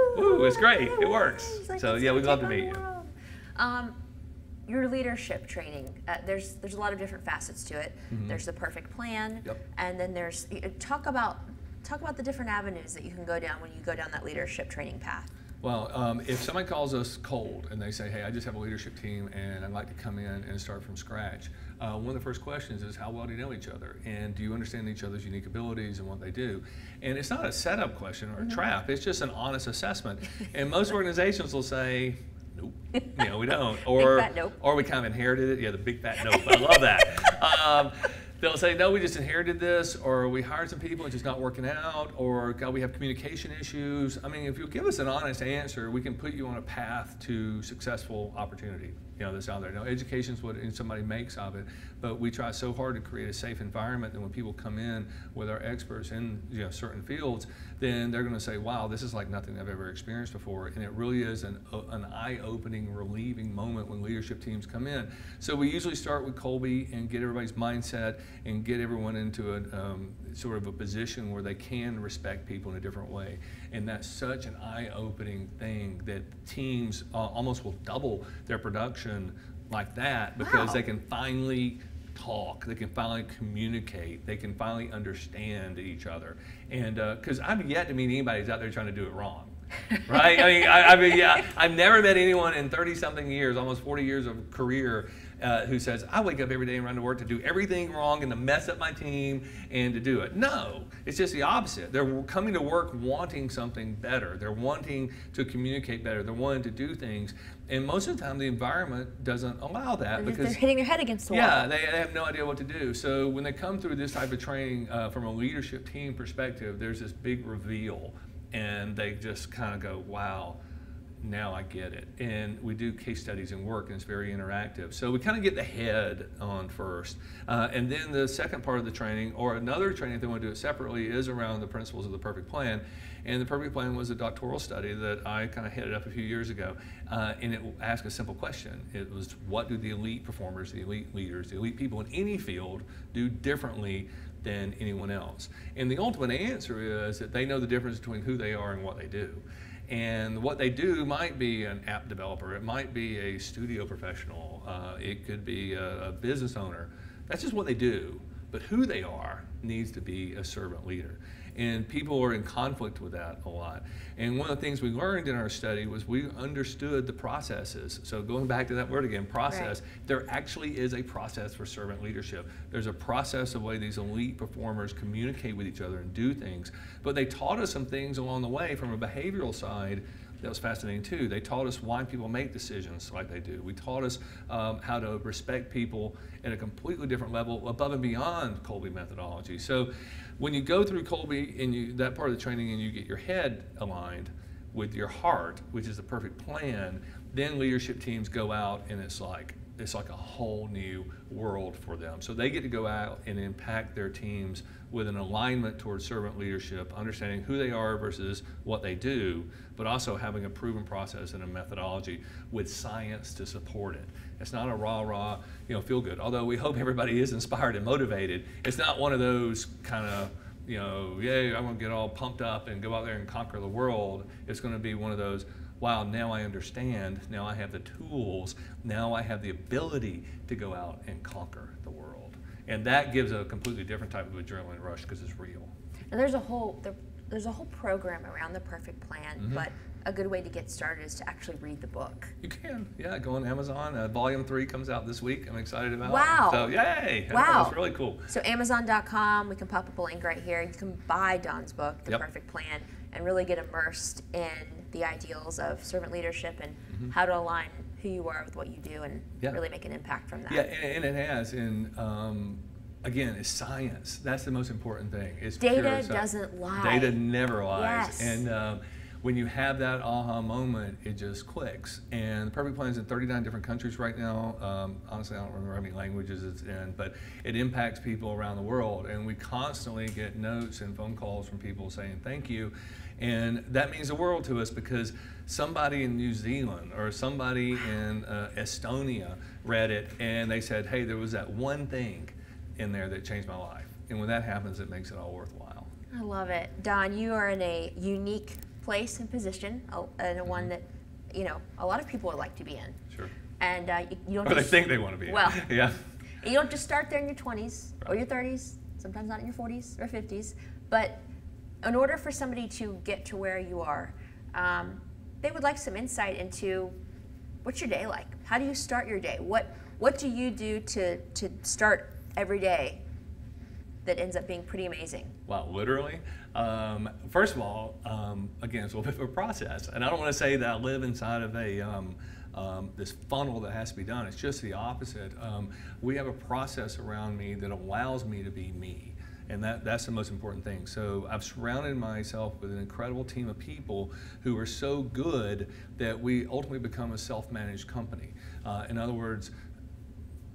it's great. It works. Like, so yeah, we'd love to meet you. Your leadership training, there's a lot of different facets to it. There's the perfect plan, and then there's talk about the different avenues that you can go down when you go down that leadership training path. Well, if somebody calls us cold and they say, hey, I just have a leadership team and I'd like to come in and start from scratch, one of the first questions is, how well do you know each other? And do you understand each other's unique abilities and what they do? And it's not a setup question or a trap, it's just an honest assessment. And most organizations will say, nope, we don't. Or, big fat nope. Or we kind of inherited it. Yeah, the big fat nope. I love that. They'll say, no, we just inherited this, or we hired some people and it's just not working out, or God, we have communication issues. I mean, if you'll give us an honest answer, we can put you on a path to successful opportunity, that's out there. Now, education's what somebody makes of it, but we try so hard to create a safe environment that when people come in with our experts in certain fields, then they're going to say, wow, this is like nothing I've ever experienced before. And it really is an eye-opening, relieving moment when leadership teams come in. So we usually start with Colby and get everybody's mindset and get everyone into a sort of a position where they can respect people in a different way. And that's such an eye-opening thing that teams almost will double their production like that, because they can finally talk, they can finally communicate, they can finally understand each other. And because I've yet to meet anybody who's out there trying to do it wrong. Right? I mean, I've never met anyone in 30-something years, almost 40 years of career, who says, I wake up every day and run to work to do everything wrong and to mess up my team and to do it. No, it's just the opposite. They're coming to work wanting something better. They're wanting to communicate better. They're wanting to do things. And most of the time, the environment doesn't allow that, because they're hitting their head against the wall. Yeah, they have no idea what to do. So when they come through this type of training from a leadership team perspective, there's this big reveal. And they just kind of go, wow, now I get it. And we do case studies and work, and it's very interactive. So we kind of get the head on first. And then the second part of the training, or another training if they want to do it separately, is around the principles of the perfect plan. And the perfect plan was a doctoral study that I kind of headed up a few years ago. And it asked a simple question. It was, what do the elite performers, the elite leaders, the elite people in any field do differently than anyone else? And the ultimate answer is that they know the difference between who they are and what they do. And what they do might be an app developer, it might be a studio professional, it could be a business owner. That's just what they do. But who they are needs to be a servant leader. And people are in conflict with that a lot. And one of the things we learned in our study was we understood the processes. So going back to that word again, process, there actually is a process for servant leadership. There's a process of the way these elite performers communicate with each other and do things. But they taught us some things along the way from a behavioral side that was fascinating too. They taught us why people make decisions like they do. We taught us how to respect people at a completely different level, above and beyond Colby methodology. So when you go through Colby and that part of the training and you get your head aligned with your heart, which is the perfect plan, then leadership teams go out and it's like a whole new world for them. So they get to go out and impact their teams with an alignment towards servant leadership, understanding who they are versus what they do, but also having a proven process and a methodology with science to support it. It's not a rah-rah, feel good. Although we hope everybody is inspired and motivated. It's not one of those kind of, yay, I'm gonna get all pumped up and go out there and conquer the world. It's gonna be one of those, wow, now I understand, now I have the tools, now I have the ability to go out and conquer the world. And that gives a completely different type of adrenaline rush because it's real. And there's a whole program around the perfect plan, but a good way to get started is to actually read the book. You can, yeah, go on Amazon. Volume 3 comes out this week. I'm excited about it. Wow. So, yay. Wow. It's really cool. So Amazon.com, we can pop up a link right here. You can buy Don's book, The Perfect Plan, and really get immersed in the ideals of servant leadership and how to align who you are with what you do and really make an impact from that. Yeah, and it has. And again, it's science. That's the most important thing. It's Data doesn't lie. Data never lies. Yes. And when you have that aha moment, it just clicks. And the Perfect Plan is in 39 different countries right now. Honestly, I don't remember how many languages it's in, but it impacts people around the world. And we constantly get notes and phone calls from people saying thank you. And that means the world to us because somebody in New Zealand or somebody in Estonia read it and they said, hey, there was that one thing in there that changed my life. And when that happens, it makes it all worthwhile. I love it. Don, you are in a unique place and position, and one that, you know, a lot of people would like to be in. Sure. And you don't Or they just, think they want to be in. Well, yeah. You don't just start there in your 20s or your 30s, sometimes not in your 40s or 50s, but in order for somebody to get to where you are, they would like some insight into what's your day like? How do you start your day? What do you do to start every day that ends up being pretty amazing? Wow, literally. First of all, again, it's a little bit of a process. And I don't want to say that I live inside of a this funnel that has to be done. It's just the opposite. We have a process around me that allows me to be me. And that's the most important thing. So I've surrounded myself with an incredible team of people who are so good that we ultimately become a self-managed company. In other words,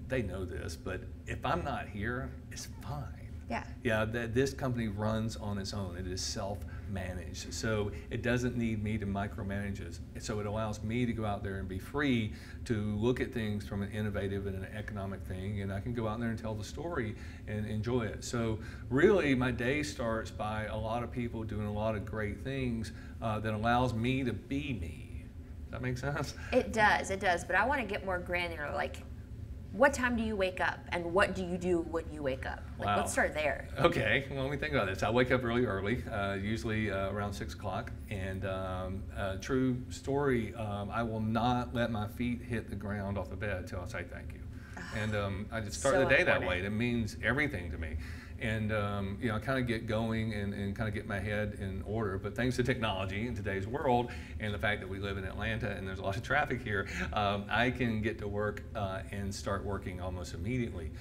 they know this, but if I'm not here, it's fine. Yeah. Yeah, this company runs on its own. It is self-managed. So it doesn't need me to micromanage it. So it allows me to go out there and be free to look at things from an innovative and an economic thing, and I can go out there and tell the story and enjoy it. So really, my day starts by a lot of people doing a lot of great things that allows me to be me. Does that make sense? It does, but I want to get more granular, like, what time do you wake up, and what do you do when you wake up? Like, Wow. Let's start there. Okay, well, let me think about this. I wake up really early, usually around 6 o'clock, and true story, I will not let my feet hit the ground off the bed until I say thank you. And I just start So the day that important. way. It means everything to me. And you know, I kind of get going and kind of get my head in order. But thanks to technology in today's world and the fact that we live in Atlanta and there's a lot of traffic here, I can get to work and start working almost immediately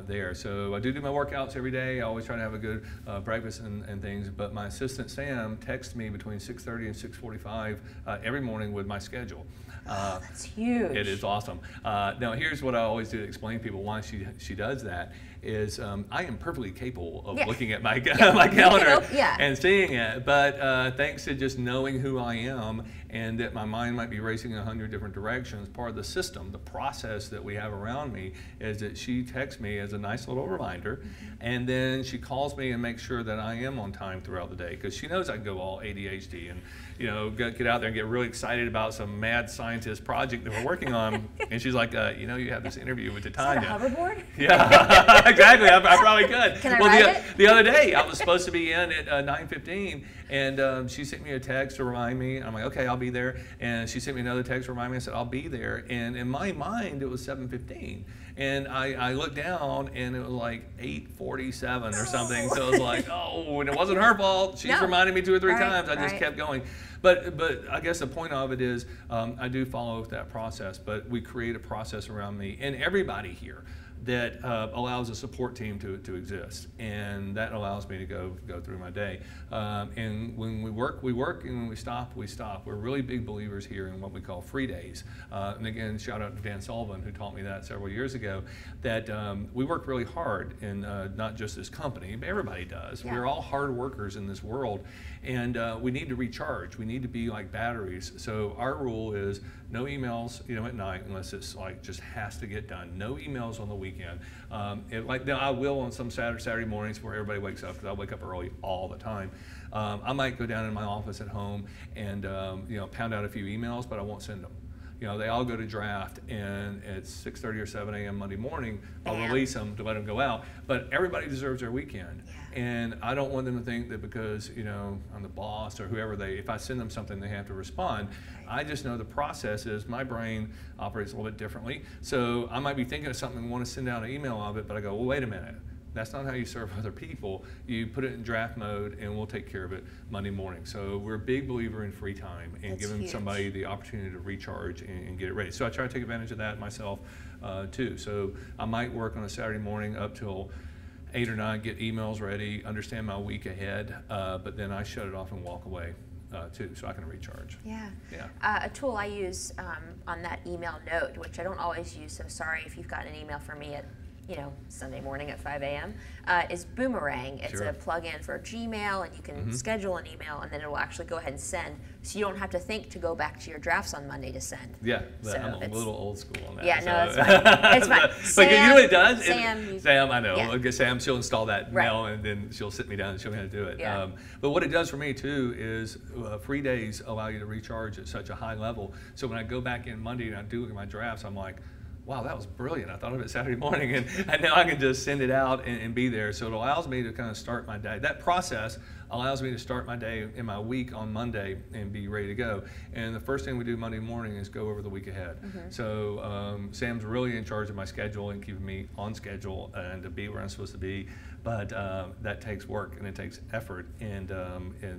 there. So I do my workouts every day. I always try to have a good breakfast and things. But my assistant Sam texts me between 6:30 and 6:45 every morning with my schedule. That's huge. It is awesome. Now, here's what I always do to explain to people why she does that is I am perfectly capable of looking at my, my calendar and seeing it, but thanks to just knowing who I am and that my mind might be racing 100 different directions, part of the system, the process that we have around me is that she texts me as a nice little reminder, and then she calls me and makes sure that I am on time throughout the day because she knows I can go all ADHD and get out there and get really excited about some mad scientist project that we're working on, and she's like, you have this interview with Titania. Is that a hoverboard? Yeah, exactly. I probably could. Can I ride it? The other day, I was supposed to be in at 9:15, and she sent me a text to remind me. I'm like, okay, I'll be there. And she sent me another text to remind me. I said, I'll be there. And in my mind, it was 7:15. And I looked down, and it was like 8:47 or something. So it was like, oh, and it wasn't her fault. She's reminded me 2 or 3 times. I just kept going. But I guess the point of it is I do follow that process, but we create a process around me and everybody here that allows a support team to exist, and that allows me to go through my day. And when we work, and when we stop, we stop. We're really big believers here in what we call free days. And again, shout out to Dan Sullivan, who taught me that several years ago, that we work really hard in not just this company, but everybody does. Yeah. We're all hard workers in this world, and we need to recharge. We need to be like batteries. So our rule is no emails, at night unless it's like just has to get done. No emails on the weekend. Now I will on some Saturday mornings where everybody wakes up, because I wake up early all the time. I might go down in my office at home and pound out a few emails, but I won't send them. they all go to draft, and at 6:30 or 7 a.m. Monday morning, I'll Bam. release them to let them go out. But everybody deserves their weekend. Yeah. And I don't want them to think that because, I'm the boss or whoever if I send them something, they have to respond. I just know the process is my brain operates a little bit differently. So I might be thinking of something and want to send out an email of it, but I go, well, wait a minute. That's not how you serve other people. You put it in draft mode, and we'll take care of it Monday morning. So we're a big believer in free time and That's giving huge. somebody the opportunity to recharge and get it ready. So I try to take advantage of that myself too. So I might work on a Saturday morning up till 8 or 9, get emails ready, understand my week ahead, but then I shut it off and walk away too, so I can recharge. Yeah. Yeah. A tool I use on that email note, which I don't always use, so sorry if you've gotten an email from me at Sunday morning at 5 a.m., is Boomerang. It's Sure. a plug-in for Gmail, and you can schedule an email, and then it will actually go ahead and send, so you don't have to think to go back to your drafts on Monday to send. Yeah, So I'm a it's- little old school on that. Yeah, so. no, that's fine. It's fine. But you know what it does? Sam, Sam, I know. Yeah. Okay, Sam, she'll install that Right. mail, and then she'll sit me down and show me how to do it. Yeah. But what it does for me too is free days allow you to recharge at such a high level. So when I go back in Monday and I do my drafts, I'm like, wow, that was brilliant. I thought of it Saturday morning, and now I can just send it out and be there. So it allows me to kind of start my day. That process allows me to start my day and my week on Monday and be ready to go. And the first thing we do Monday morning is go over the week ahead. So Sam's really in charge of my schedule and keeping me on schedule and to be where I'm supposed to be. But that takes work and it takes effort, and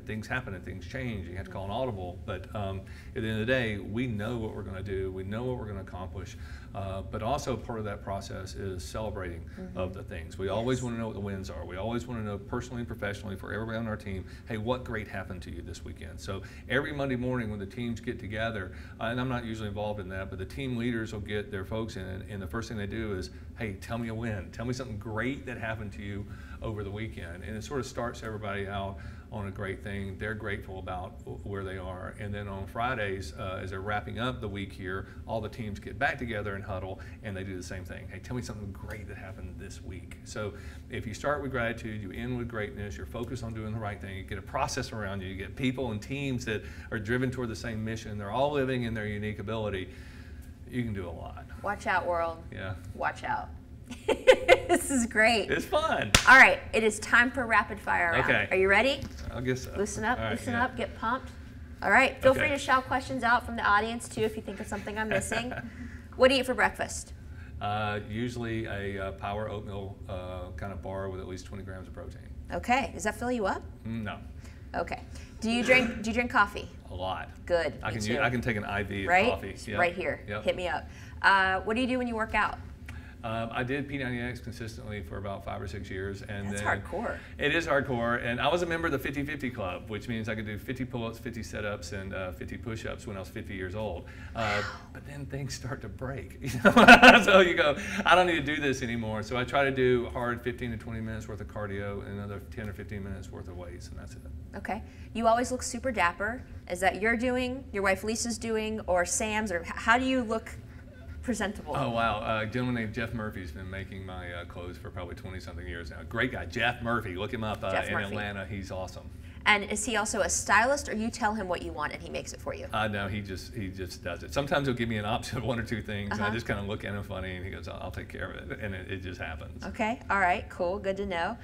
things happen and things change. You have to call an audible. But at the end of the day, we know what we're going to do. We know what we're going to accomplish. But also part of that process is celebrating of the things. We always want to know what the wins are. We always want to know personally and professionally for everybody on our team, hey, what great happened to you this weekend? So every Monday morning when the teams get together, and I'm not usually involved in that, but the team leaders will get their folks in, and the first thing they do is, hey, tell me a win. Tell me something great that happened to you over the weekend. And it sort of starts everybody out on a great thing. They're grateful about where they are. And then on Fridays, as they're wrapping up the week here, all the teams get back together and huddle, and they do the same thing. Hey, tell me something great that happened this week. So if you start with gratitude, you end with greatness, you're focused on doing the right thing, you get a process around you, you get people and teams that are driven toward the same mission, they're all living in their unique ability, you can do a lot. Watch out, world. Yeah. Watch out. This is great. It's fun. All right, it is time for rapid fire round. Okay. Are you ready? I guess so. Loosen up, All right, loosen yeah. up, get pumped. All right, feel Okay. free to shout questions out from the audience too if you think of something I'm missing. What do you eat for breakfast? Usually a power oatmeal kind of bar with at least 20 grams of protein. Okay, does that fill you up? No, Okay. Do you drink coffee? a lot. Good. I me can too. I can take an IV of right? coffee. Yep. Right here. Yep. Hit me up. What do you do when you work out? I did P90X consistently for about 5 or 6 years, and That's then hardcore. It is hardcore, and I was a member of the 50-50 club, which means I could do 50 pull-ups, 50 sit-ups, and 50 push-ups when I was 50 years old. But then things start to break, so you go, I don't need to do this anymore. So I try to do hard 15 to 20 minutes worth of cardio and another 10 or 15 minutes worth of weights, and that's it. Okay. You always look super dapper. Is that you're doing, your wife Lisa's doing, or Sam's, or how do you look presentable? Oh, wow. A gentleman named Jeff Murphy's been making my clothes for probably 20-something years now. Great guy, Jeff Murphy. Look him up Jeff in Murphy. Atlanta. He's awesome. And is he also a stylist, or you tell him what you want and he makes it for you? No, he just does it. Sometimes he'll give me an option of 1 or 2 things, and I just kind of look at him funny, and he goes, I'll take care of it, and it just happens. Okay. All right. Cool. Good to know.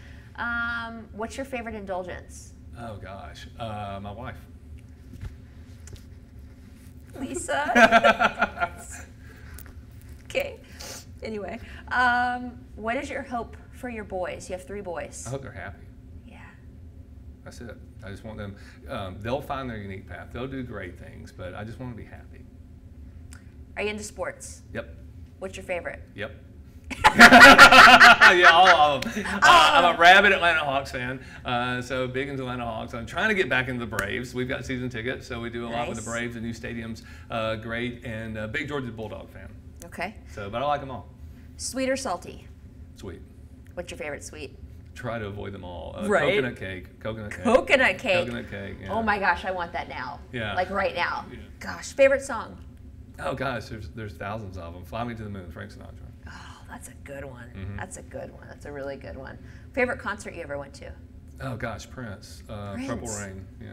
What's your favorite indulgence? Oh, gosh. My wife. Lisa. Okay. Anyway, what is your hope for your boys? You have 3 boys. I hope they're happy. Yeah. That's it. I just want them, they'll find their unique path. They'll do great things, but I just want them to be happy. Are you into sports? Yep. What's your favorite? Yep. Yeah, all of them. I'm a rabid Atlanta Hawks fan, so big into Atlanta Hawks. I'm trying to get back into the Braves. We've got season tickets, so we do a lot with the Nice. Braves. The new stadium's great, and a big Georgia Bulldog fan. Okay. So, but I like them all. Sweet or salty? Sweet. What's your favorite sweet? Try to avoid them all. Right. Coconut cake. Coconut cake. Coconut cake. Coconut cake. Yeah. Oh my gosh, I want that now. Yeah. Like right now. Yeah. Gosh, favorite song? Oh gosh, there's thousands of them. Fly Me to the Moon, Frank Sinatra. Oh, that's a good one. Mm-hmm. That's a good one. That's a really good one. Favorite concert you ever went to? Oh gosh, Prince. Purple Prince. Rain. Yeah.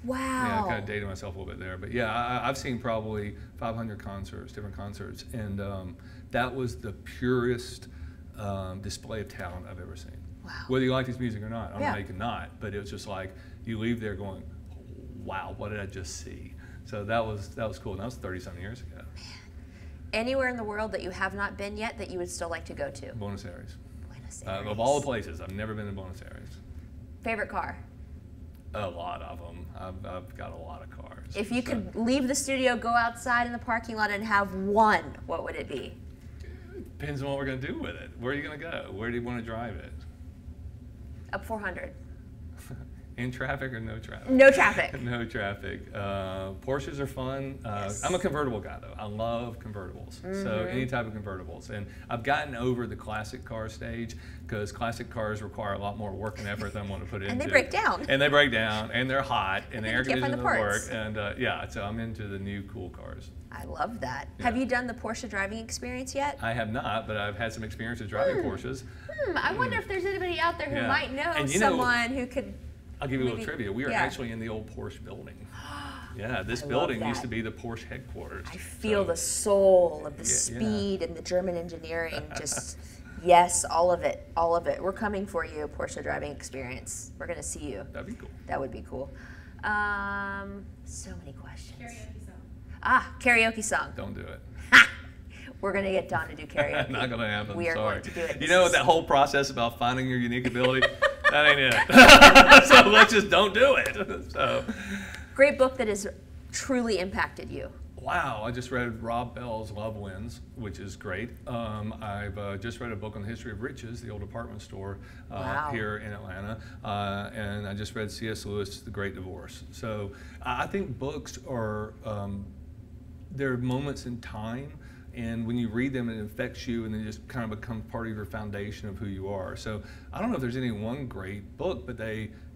Wow. Yeah, I kind of dated myself a little bit there. But yeah, I've seen probably 500 concerts, different concerts. And that was the purest display of talent I've ever seen. Wow. Whether you like his music or not. I don't know Yeah. how you can not. But it was just like, you leave there going, wow, what did I just see? So that was cool. And that was 30-something years ago. Man. Anywhere in the world that you have not been yet that you would still like to go to? Buenos Aires. Buenos Aires. Of all the places, I've never been to Buenos Aires. Favorite car? A lot of them. I've got a lot of cars. If you could leave the studio, go outside in the parking lot and have one, what would it be? Depends on what we're going to do with it. Where are you going to go? Where do you want to drive it? Up 400. In traffic or no traffic? No traffic. No traffic. Porsches are fun. Yes. I'm a convertible guy though. I love convertibles. So any type of convertibles. And I've gotten over the classic car stage because classic cars require a lot more work and effort than I want to put into. And they break down. And they break down, and they're hot, and the air you can't find conditioning the doesn't work. parts. And yeah, so I'm into the new cool cars. I love that. Yeah. Have you done the Porsche driving experience yet? I have not, but I've had some experiences driving Porsches. I wonder if there's anybody out there who Yeah. might know And you know, someone who could. I'll give you a little Maybe- trivia. We are yeah. actually in the old Porsche building. Yeah, this I love building used that. to be the Porsche headquarters. I feel So- the soul of the Yeah, yeah. speed and the German engineering. Just, yes, all of it, all of it. We're coming for you, Porsche driving experience. We're going to see you. That'd be cool. That would be cool. So many questions. Karaoke song. Karaoke song. Don't do it. We're going to get Don to do karaoke. Not gonna happen. We are Sorry. going to do it. You know that whole process about finding your unique ability? That ain't it. So let's just don't do it. So. Great book that has truly impacted you. Wow, I just read Rob Bell's Love Wins, which is great. I've just read a book on the history of Riches, the old department store Wow. here in Atlanta. And I just read C.S. Lewis' The Great Divorce. So I think books are, there are moments in time, and when you read them, it affects you, and they just kind of become part of your foundation of who you are. So I don't know if there's any one great book, but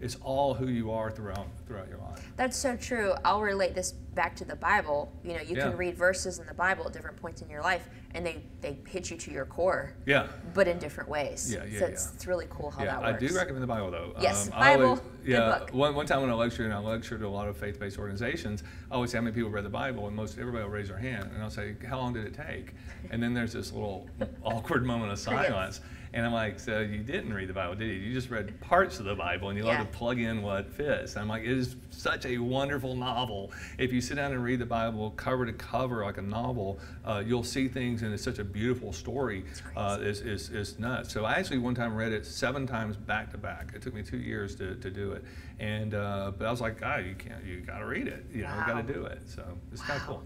it's all who you are throughout your life. That's so true. I'll relate this back to the Bible. You know, you Yeah. can read verses in the Bible at different points in your life, and they hit you to your core, Yeah. but in different ways. Yeah, yeah, so it's really cool how that I works. do recommend the Bible though. Yes, I Bible, always, good yeah, book. one time when I lectured, and I lectured to a lot of faith-based organizations, I always say how many people read the Bible, and everybody will raise their hand, and I'll say, how long did it take? And then there's this little awkward moment of silence. And I'm like, so you didn't read the Bible, did you? You just read parts of the Bible, and you love Yeah. to plug in what fits. And I'm like, it is such a wonderful novel. If you sit down and read the Bible cover to cover like a novel, you'll see things, and it's such a beautiful story. It's nuts. So I actually one time read it 7 times back to back. It took me 2 years to do it. And but I was like, you got to read it. You know, you got to do it. So it's kind of cool.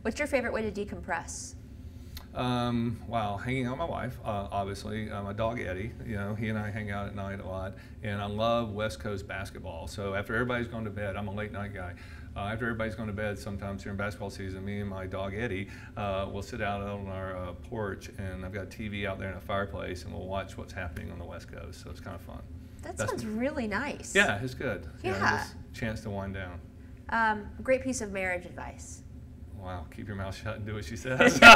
What's your favorite way to decompress? Wow, hanging out with my wife, obviously. My dog Eddie, you know, he and I hang out at night a lot, and I love West Coast basketball. So after everybody's gone to bed, I'm a late night guy. After everybody's gone to bed, sometimes during basketball season, me and my dog Eddie will sit out on our porch, and I've got a TV out there and a fireplace, and we'll watch what's happening on the West Coast. So it's kind of fun. That sounds really nice. Yeah, it's good. You know, Yeah. just a chance to wind down. Great piece of marriage advice. Wow, keep your mouth shut and do what she says. No,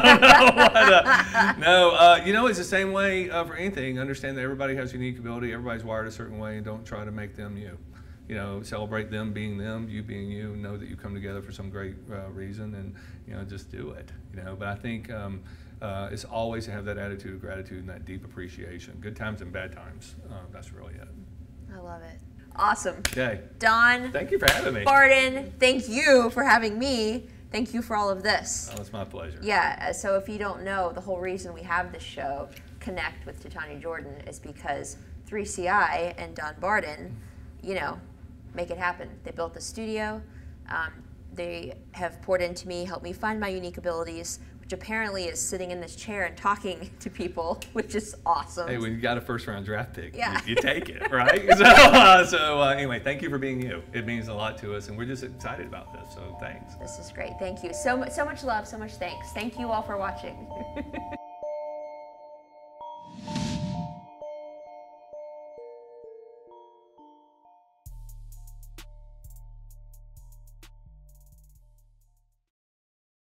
you know, it's the same way for anything. Understand that everybody has unique ability. Everybody's wired a certain way, and don't try to make them you. You know, celebrate them being them, you being you. Know that you come together for some great reason, and you know, just do it. You know, but I think it's always to have that attitude of gratitude and that deep appreciation. Good times and bad times. That's really it. I love it. Awesome. Okay. Don. Thank you for having me. Barden, thank you for having me. Thank you for all of this. Oh, it's my pleasure. Yeah, so if you don't know, the whole reason we have this show, Connect with Titania Jordan, is because 3CI and Don Barden, you know, make it happen. They built the studio. They have poured into me, helped me find my unique abilities, which apparently is sitting in this chair and talking to people, which is awesome. Hey, when you got a first-round draft pick, Yeah. you take it, right? So anyway, thank you for being you. It means a lot to us, and we're just excited about this, so thanks. This is great. Thank you. So much love, so much thanks. Thank you all for watching.